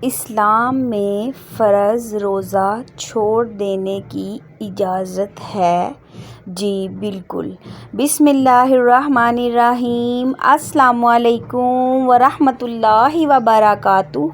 اسلام میں فرض روزہ چھوڑ دینے کی اجازت ہے؟ جی بالکل۔ بسم اللہ الرحمن الرحیم۔ السلام علیکم ورحمۃ اللہ وبرکاتہ۔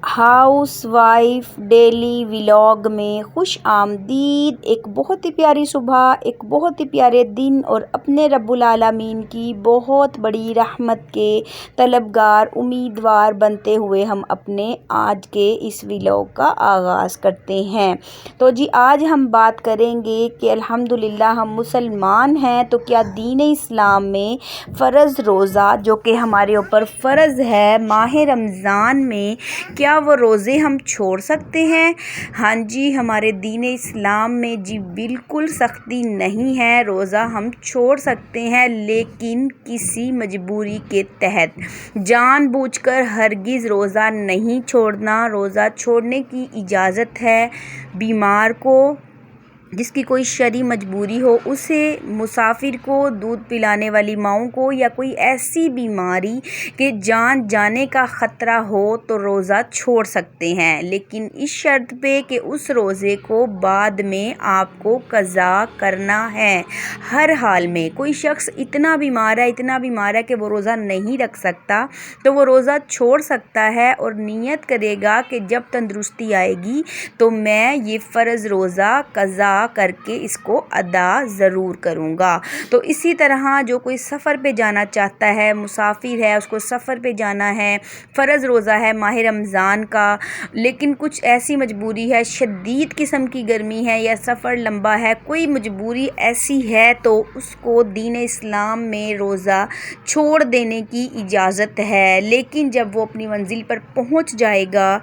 ہاؤس وائف ڈیلی ولاگ میں خوش آمدید۔ ایک بہت ہی پیاری صبح، ایک بہت ہی پیارے دن اور اپنے رب العالمین کی بہت بڑی رحمت کے طلبگار امیدوار بنتے ہوئے ہم اپنے آج کے اس ولاگ کا آغاز کرتے ہیں۔ تو جی آج ہم بات کریں گے کہ الحمدللہ ہم مسلمان ہیں تو کیا دین اسلام میں فرض روزہ جو کہ ہمارے اوپر فرض ہے ماہ رمضان میں، کیا وہ روزے ہم چھوڑ سکتے ہیں؟ ہاں جی، ہمارے دین اسلام میں جی بالکل سختی نہیں ہے، روزہ ہم چھوڑ سکتے ہیں لیکن کسی مجبوری کے تحت۔ جان بوجھ کر ہرگز روزہ نہیں چھوڑنا۔ روزہ چھوڑنے کی اجازت ہے بیمار کو، جس کی کوئی شرعی مجبوری ہو، اسے، مسافر کو، دودھ پلانے والی ماؤں کو، یا کوئی ایسی بیماری کہ جان جانے کا خطرہ ہو تو روزہ چھوڑ سکتے ہیں، لیکن اس شرط پہ کہ اس روزے کو بعد میں آپ کو قضا کرنا ہے۔ ہر حال میں کوئی شخص اتنا بیمار ہے کہ وہ روزہ نہیں رکھ سکتا تو وہ روزہ چھوڑ سکتا ہے اور نیت کرے گا کہ جب تندرستی آئے گی تو میں یہ فرض روزہ قضا کر کے اس کو ادا ضرور کروں گا۔ تو اسی طرح جو کوئی سفر پہ جانا چاہتا ہے، مسافر ہے، اس کو سفر پہ جانا ہے، فرض روزہ ہے ماہ رمضان کا، لیکن کچھ ایسی مجبوری ہے، شدید قسم کی گرمی ہے یا سفر لمبا ہے، کوئی مجبوری ایسی ہے تو اس کو دین اسلام میں روزہ چھوڑ دینے کی اجازت ہے، لیکن جب وہ اپنی منزل پر پہنچ جائے گا،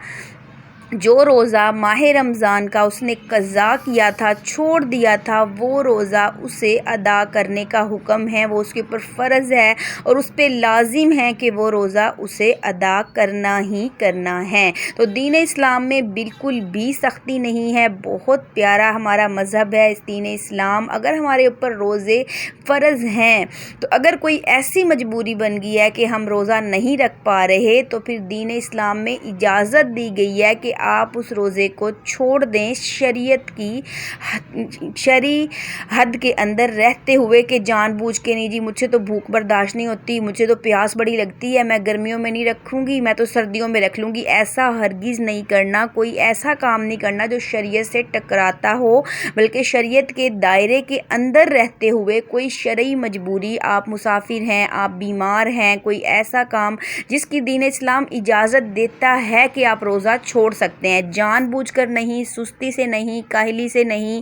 جو روزہ ماہ رمضان کا اس نے قضا کیا تھا، چھوڑ دیا تھا، وہ روزہ اسے ادا کرنے کا حکم ہے، وہ اس کے اوپر فرض ہے اور اس پہ لازم ہے کہ وہ روزہ اسے ادا کرنا ہی کرنا ہے۔ تو دین اسلام میں بالکل بھی سختی نہیں ہے، بہت پیارا ہمارا مذہب ہے اس دین اسلام۔ اگر ہمارے اوپر روزے فرض ہیں تو اگر کوئی ایسی مجبوری بن گئی ہے کہ ہم روزہ نہیں رکھ پا رہے تو پھر دین اسلام میں اجازت دی گئی ہے کہ آپ اس روزے کو چھوڑ دیں، شریعت کی شرعی حد کے اندر رہتے ہوئے، کہ جان بوجھ کے نہیں، جی مجھ سے تو بھوک برداشت نہیں ہوتی، مجھے تو پیاس بڑی لگتی ہے، میں گرمیوں میں نہیں رکھوں گی، میں تو سردیوں میں رکھ لوں گی، ایسا ہرگز نہیں کرنا۔ کوئی ایسا کام نہیں کرنا جو شریعت سے ٹکراتا ہو، بلکہ شریعت کے دائرے کے اندر رہتے ہوئے کوئی شرعی مجبوری، آپ مسافر ہیں، آپ بیمار ہیں، کوئی ایسا کام جس کی دین اسلام اجازت دیتا ہے کہ آپ روزہ چھوڑ سکتے ہیں، جان بوجھ کر نہیں، سستی سے نہیں، کاہلی سے نہیں،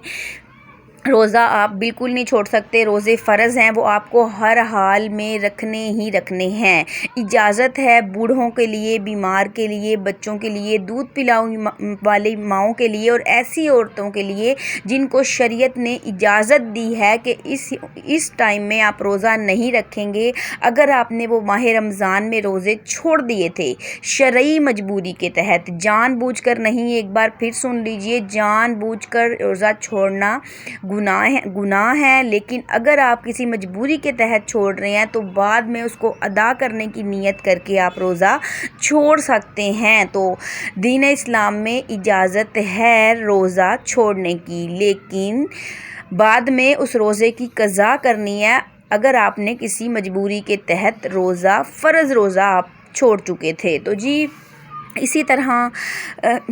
روزہ آپ بالکل نہیں چھوڑ سکتے۔ روزے فرض ہیں، وہ آپ کو ہر حال میں رکھنے ہی رکھنے ہیں۔ اجازت ہے بوڑھوں کے لیے، بیمار کے لیے، بچوں کے لیے، دودھ پلانے والی ماؤں کے لیے اور ایسی عورتوں کے لیے جن کو شریعت نے اجازت دی ہے کہ اس ٹائم میں آپ روزہ نہیں رکھیں گے۔ اگر آپ نے وہ ماہ رمضان میں روزے چھوڑ دیے تھے شرعی مجبوری کے تحت، جان بوجھ کر نہیں، ایک بار پھر سن لیجئے، جان بوجھ کر روزہ چھوڑنا گناہ ہے، لیکن اگر آپ کسی مجبوری کے تحت چھوڑ رہے ہیں تو بعد میں اس کو ادا کرنے کی نیت کر کے آپ روزہ چھوڑ سکتے ہیں۔ تو دین اسلام میں اجازت ہے روزہ چھوڑنے کی، لیکن بعد میں اس روزے کی قضا کرنی ہے اگر آپ نے کسی مجبوری کے تحت فرض روزہ آپ چھوڑ چکے تھے۔ تو جی اسی طرح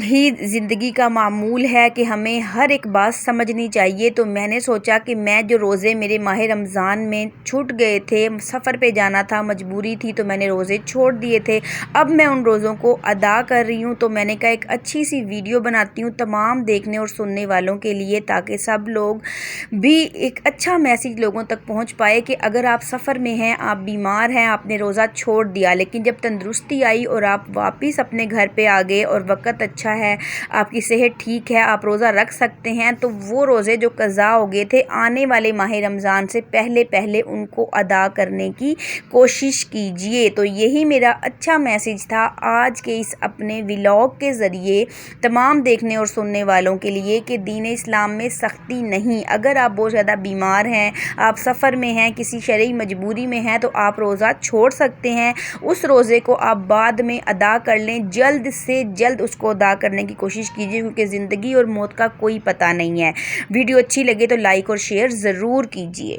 ہی زندگی کا معمول ہے کہ ہمیں ہر ایک بات سمجھنی چاہیے۔ تو میں نے سوچا کہ میں جو روزے میرے ماہ رمضان میں چھوٹ گئے تھے، سفر پہ جانا تھا، مجبوری تھی تو میں نے روزے چھوڑ دیے تھے، اب میں ان روزوں کو ادا کر رہی ہوں، تو میں نے کہا ایک اچھی سی ویڈیو بناتی ہوں تمام دیکھنے اور سننے والوں کے لیے، تاکہ سب لوگ بھی ایک اچھا میسیج لوگوں تک پہنچ پائے کہ اگر آپ سفر میں ہیں، آپ بیمار ہیں، آپ نے روزہ چھوڑ دیا، لیکن جب تندرستی آئی اور آپ واپس اپنے گھر پہ آ گئے اور وقت اچھا ہے، آپ کی صحت ٹھیک ہے، آپ روزہ رکھ سکتے ہیں، تو وہ روزے جو قضا ہو گئے تھے آنے والے ماہ رمضان سے پہلے ان کو ادا کرنے کی کوشش کیجئے۔ تو یہی میرا اچھا میسیج تھا آج کے اس اپنے ولاگ کے ذریعے تمام دیکھنے اور سننے والوں کے لیے، کہ دین اسلام میں سختی نہیں۔ اگر آپ بہت زیادہ بیمار ہیں، آپ سفر میں ہیں، کسی شرعی مجبوری میں ہیں، تو آپ روزہ چھوڑ سکتے ہیں، اس روزے کو آپ بعد میں ادا کر لیں، جلد سے جلد اس کو ادا کرنے کی کوشش کیجیے، کیونکہ زندگی اور موت کا کوئی پتہ نہیں ہے۔ ویڈیو اچھی لگے تو لائک اور شیئر ضرور کیجیے۔